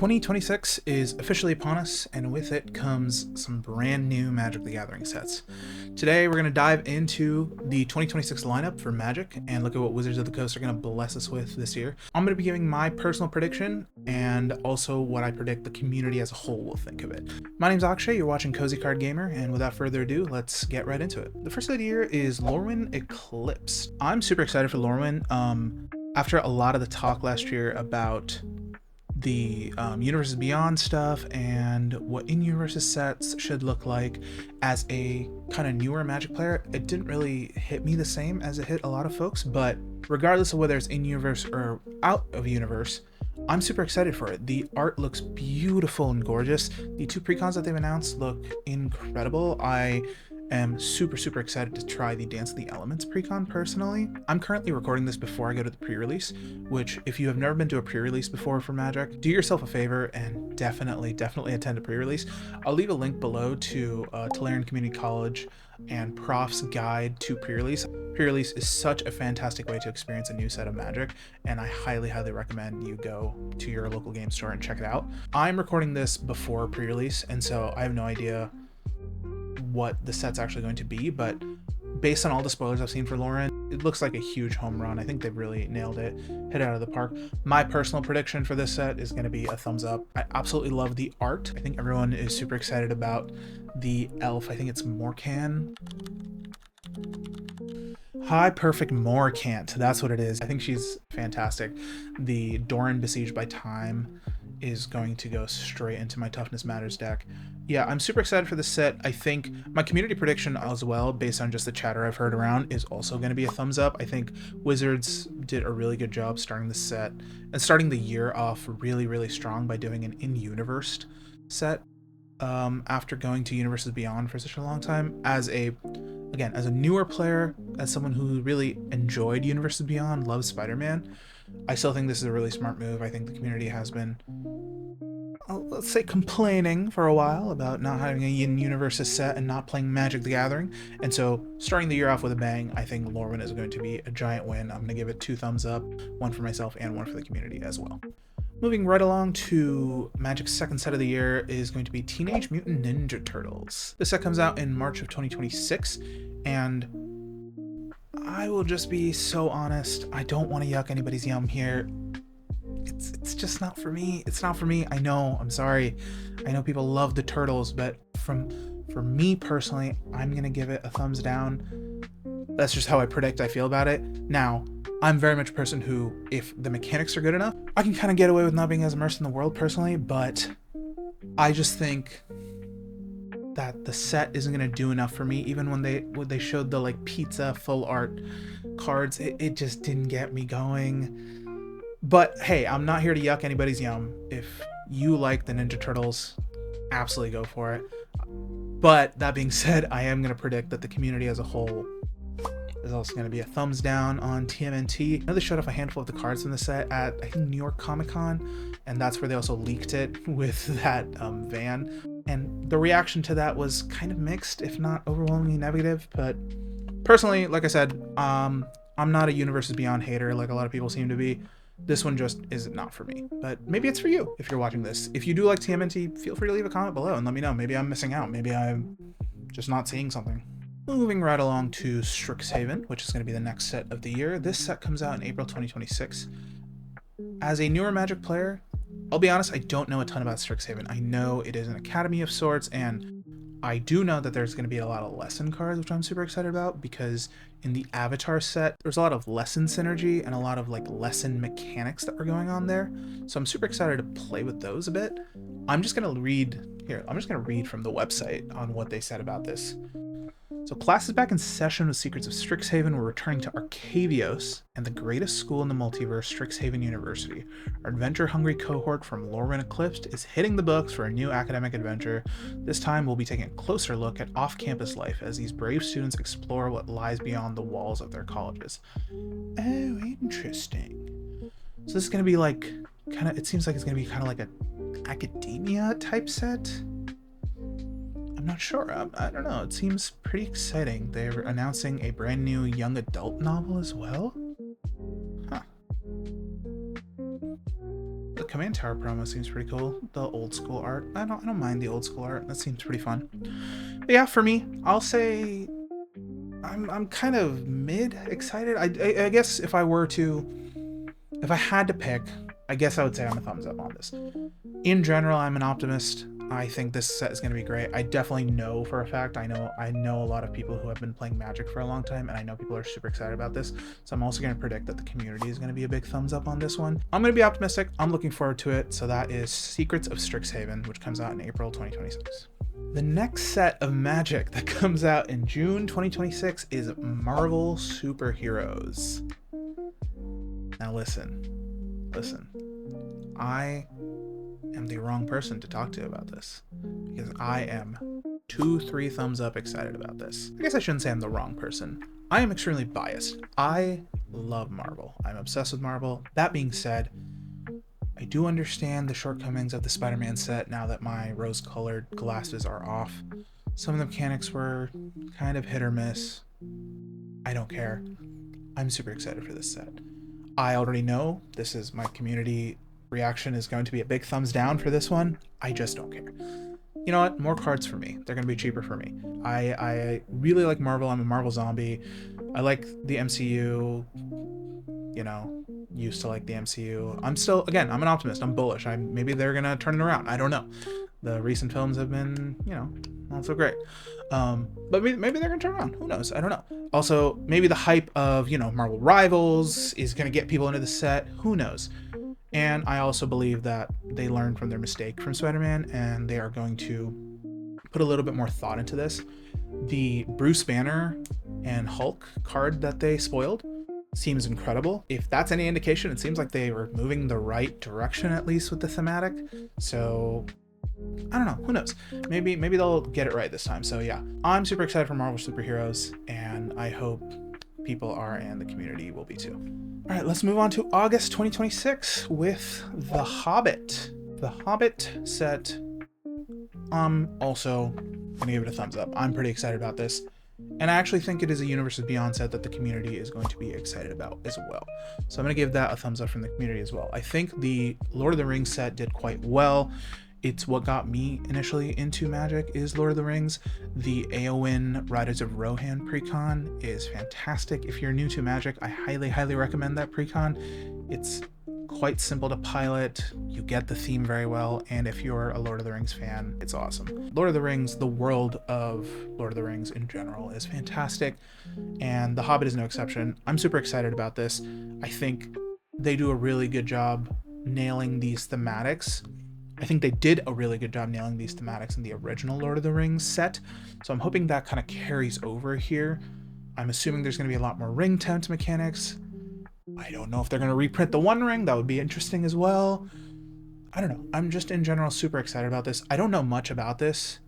2026 is officially upon us, and with it comes some brand new Magic the Gathering sets. Today, we're going to dive into the 2026 lineup for Magic and look at what Wizards of the Coast are going to bless us with this year. I'm going to be giving my personal prediction and also what I predict the community as a whole will think of it. My name's Akshay, you're watching Cozy Card Gamer, and without further ado, let's get right into it. The first of the year is Lorwyn Eclipse. I'm super excited for Lorwyn. After a lot of the talk last year about the Universes Beyond stuff and what in-universes sets should look like as a kind of newer Magic player, it didn't really hit me the same as it hit a lot of folks. But regardless of whether it's in-universe or out of universe, I'm super excited for it. The art looks beautiful and gorgeous. The two precons that they've announced look incredible. I am super excited to try the Dance of the Elements precon personally. I'm currently recording this before I go to the pre-release, which if you have never been to a pre-release before for Magic, do yourself a favor and definitely attend a pre-release. I'll leave a link below to Tolarian Community College and Prof's guide to pre-release. Pre-release is such a fantastic way to experience a new set of Magic, and I highly recommend you go to your local game store and check it out. I'm recording this before pre-release, and so I have no idea what the set's actually going to be, but based on all the spoilers I've seen for Lorwyn, it looks like a huge home run. I think they've really nailed it, hit it out of the park. My personal prediction for this set is going to be a thumbs up. I absolutely love the art. I think everyone is super excited about the elf. I think it's Morkan. Hi Perfect Morkant, that's what it is. I think she's fantastic. The Doran Besieged by Time is going to go straight into my Toughness Matters deck. Yeah, I'm super excited for this set. I think my community prediction as well, based on just the chatter I've heard around, is also going to be a thumbs up. I think Wizards did a really good job starting the set and starting the year off really strong by doing an in-universe set after going to Universes Beyond for such a long time. As a newer player, as someone who really enjoyed Universes Beyond, loves Spider-Man, I still think this is a really smart move. I think the community has been, let's say, complaining for a while about not having a in-universes set and not playing Magic the Gathering. And so starting the year off with a bang, I think Lorwyn is going to be a giant win. I'm going to give it 2 thumbs up, 1 for myself and 1 for the community as well. Moving right along to Magic's second set of the year is going to be Teenage Mutant Ninja Turtles. This set comes out in March of 2026, and I will just be so honest, I don't want to yuck anybody's yum here. It's just not for me. It's not for me. I know, I'm sorry. I know people love the Turtles, but for me personally, I'm going to give it a thumbs down. That's just how I predict I feel about it. Now, I'm very much a person who, if the mechanics are good enough, I can kind of get away with not being as immersed in the world personally, but I just think that the set isn't going to do enough for me. Even when they showed the like pizza full art cards, it just didn't get me going. But hey, I'm not here to yuck anybody's yum. If you like the Ninja Turtles, absolutely go for it. But that being said, I am going to predict that the community as a whole is also going to be a thumbs down on TMNT. I know they showed off a handful of the cards in the set at, I think, New York Comic Con, and that's where they also leaked it with that van. And the reaction to that was kind of mixed, if not overwhelmingly negative. But personally, like I said, I'm not a Universes Beyond hater like a lot of people seem to be. This one just is not for me, but maybe it's for you if you're watching this. If you do like TMNT, feel free to leave a comment below and let me know. Maybe I'm missing out. Maybe I'm just not seeing something. Moving right along to Strixhaven, which is going to be the next set of the year. This set comes out in April 2026. As a newer Magic player, I'll be honest, I don't know a ton about Strixhaven. I know it is an academy of sorts, and I do know that there's going to be a lot of lesson cards, which I'm super excited about, because in the Avatar set, there's a lot of lesson synergy and a lot of like lesson mechanics that are going on there. So I'm super excited to play with those a bit. I'm just going to read from the website on what they said about this. So classes back in session with Secrets of Strixhaven were returning to Arcavios and the greatest school in the multiverse, Strixhaven University. Our adventure-hungry cohort from Lorwyn Eclipsed is hitting the books for a new academic adventure. This time we'll be taking a closer look at off-campus life as these brave students explore what lies beyond the walls of their colleges. Oh, interesting. So this is going to be like, it seems like it's going to be kind of like an academia type set. I'm not sure. I don't know. It seems pretty exciting. They're announcing a brand new young adult novel as well. Huh. Command Tower promo seems pretty cool. The old school art. I don't mind the old school art. That seems pretty fun. But yeah, for me, I'll say I'm kind of mid excited. I guess if I had to pick, I guess I would say I'm a thumbs up on this. In general, I'm an optimist. I think this set is going to be great. I definitely know for a fact, I know a lot of people who have been playing Magic for a long time, and I know people are super excited about this. So I'm also going to predict that the community is going to be a big thumbs up on this one. I'm going to be optimistic. I'm looking forward to it. So that is Secrets of Strixhaven, which comes out in April 2026. The next set of Magic that comes out in June 2026 is Marvel Superheroes. Now listen. I am the wrong person to talk to about this because I am 2-3 thumbs up excited about this. I guess I shouldn't say I'm the wrong person. I am extremely biased. I love Marvel. I'm obsessed with Marvel. That being said, I do understand the shortcomings of the Spider-Man set now that my rose-colored glasses are off. Some of the mechanics were kind of hit or miss. I don't care. I'm super excited for this set. I already know this is my community reaction is going to be a big thumbs down for this one. I just don't care. You know what? More cards for me. They're going to be cheaper for me. I really like Marvel. I'm a Marvel zombie. I like the MCU. You know, used to like the MCU. I'm an optimist. I'm bullish. Maybe they're going to turn it around. I don't know. The recent films have been, not so great. But maybe they're going to turn around. Who knows? I don't know. Also, maybe the hype of, Marvel Rivals is going to get people into the set. Who knows? And I also believe that they learned from their mistake from Spider-Man, and they are going to put a little bit more thought into this. The Bruce Banner and Hulk card that they spoiled seems incredible. If that's any indication, it seems like they were moving the right direction, at least with the thematic. So I don't know. Who knows? Maybe they'll get it right this time. So yeah, I'm super excited for Marvel Superheroes, and I hope people are and the community will be too. All right, let's move on to August 2026 with The Hobbit. The Hobbit set, I'm also gonna give it a thumbs up. I'm pretty excited about this. And I actually think it is a Universes Beyond set that the community is going to be excited about as well. So I'm going to give that a thumbs up from the community as well. I think the Lord of the Rings set did quite well. It's what got me initially into Magic is Lord of the Rings. The Eowyn Riders of Rohan precon is fantastic. If you're new to Magic, I highly recommend that precon. It's quite simple to pilot, you get the theme very well, and if you're a Lord of the Rings fan, it's awesome. Lord of the Rings, the world of Lord of the Rings in general is fantastic, and The Hobbit is no exception. I'm super excited about this. I think they do a really good job nailing these thematics. I think they did a really good job nailing these thematics in the original Lord of the Rings set, so I'm hoping that kind of carries over here. I'm assuming there's going to be a lot more ring tempt mechanics. I don't know if they're going to reprint the One Ring. That would be interesting as well. I don't know. I'm just in general super excited about this. I don't know much about this.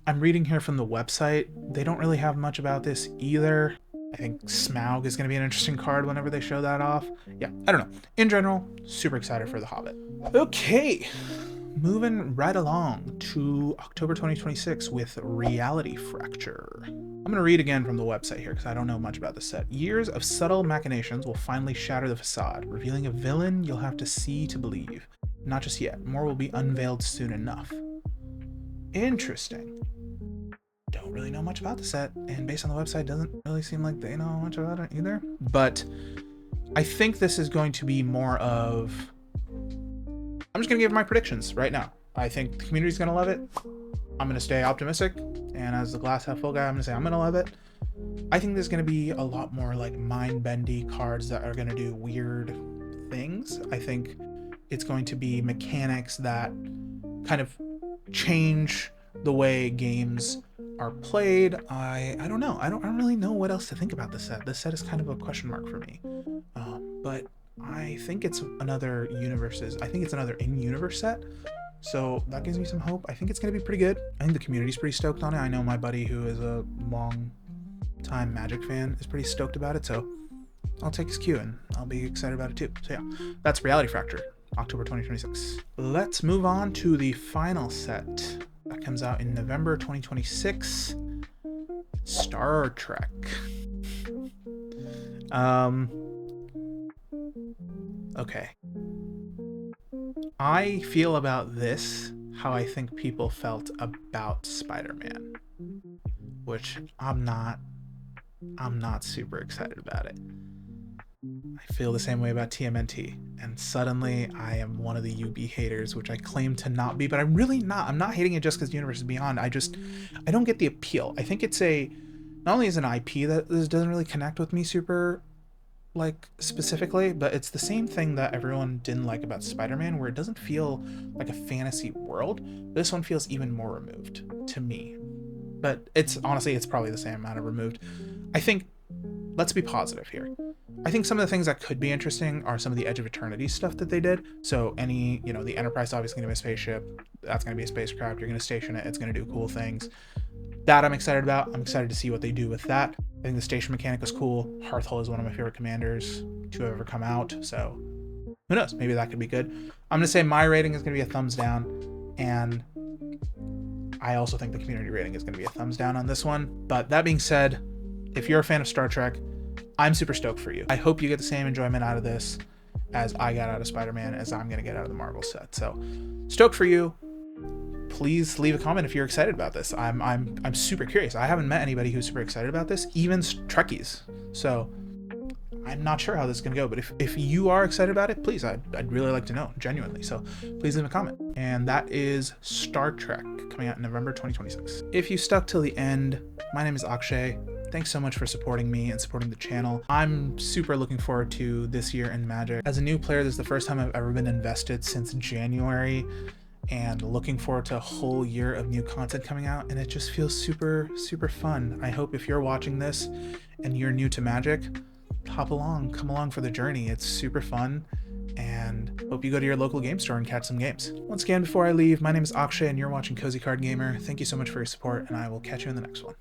I'm reading here from the website. They don't really have much about this either. I think Smaug is going to be an interesting card whenever they show that off. Yeah, I don't know. In general, super excited for The Hobbit. Okay, moving right along to October 2026 with Reality Fracture. I'm going to read again from the website here because I don't know much about the set. Years of subtle machinations will finally shatter the facade, revealing a villain you'll have to see to believe. Not just yet. More will be unveiled soon enough. Interesting. Don't really know much about the set, and based on the website, doesn't really seem like they know much about it either. But I think this is going to be more of... I'm just going to give my predictions right now. I think the community's going to love it. I'm going to stay optimistic, and as the glass half full guy, I'm going to say I'm going to love it. I think there's going to be a lot more like mind-bendy cards that are going to do weird things. I think it's going to be mechanics that kind of change the way games are played. I don't know. I don't really know what else to think about this set. This set is kind of a question mark for me. But I think it's another in-universe set. So that gives me some hope. I think it's going to be pretty good. I think the community's pretty stoked on it. I know my buddy who is a long-time Magic fan is pretty stoked about it. So I'll take his cue and I'll be excited about it too. So yeah, that's Reality Fracture, October 2026. Let's move on to the final set that comes out in November 2026. Star Trek. Okay. I feel about this how I think people felt about Spider-Man, which I'm not super excited about it. I feel the same way about TMNT, and suddenly I am one of the UB haters, which I claim to not be, but I'm really not. I'm not hating it just because Universe is Beyond. I don't get the appeal. I think it's not only is an IP that doesn't really connect with me super like specifically, but it's the same thing that everyone didn't like about Spider-Man, where it doesn't feel like a fantasy world. This one feels even more removed to me, but it's probably the same amount of removed. I think, let's be positive here. I think some of the things that could be interesting are some of the Edge of Eternity stuff that they did. So the Enterprise obviously going to be a spaceship. That's going to be a spacecraft. You're going to station it. It's going to do cool things. That I'm excited about. I'm excited to see what they do with that. I think the station mechanic was cool. Hearthole is one of my favorite commanders to have ever come out. So who knows? Maybe that could be good. I'm going to say my rating is going to be a thumbs down. And I also think the community rating is going to be a thumbs down on this one. But that being said, if you're a fan of Star Trek, I'm super stoked for you. I hope you get the same enjoyment out of this as I got out of Spider-Man, as I'm going to get out of the Marvel set. So stoked for you. Please leave a comment if you're excited about this. I'm super curious. I haven't met anybody who's super excited about this, even Trekkies. So I'm not sure how this is going to go, but if you are excited about it, please, I'd really like to know, genuinely. So please leave a comment. And that is Star Trek, coming out in November 2026. If you stuck till the end, my name is Akshay. Thanks so much for supporting me and supporting the channel. I'm super looking forward to this year in Magic. As a new player, this is the first time I've ever been invested since January, and looking forward to a whole year of new content coming out, and it just feels super, super fun. I hope if you're watching this and you're new to Magic, come along for the journey. It's super fun, and hope you go to your local game store and catch some games. Once again, before I leave, my name is Akshay and you're watching Cozy Card Gamer. Thank you so much for your support, and I will catch you in the next one.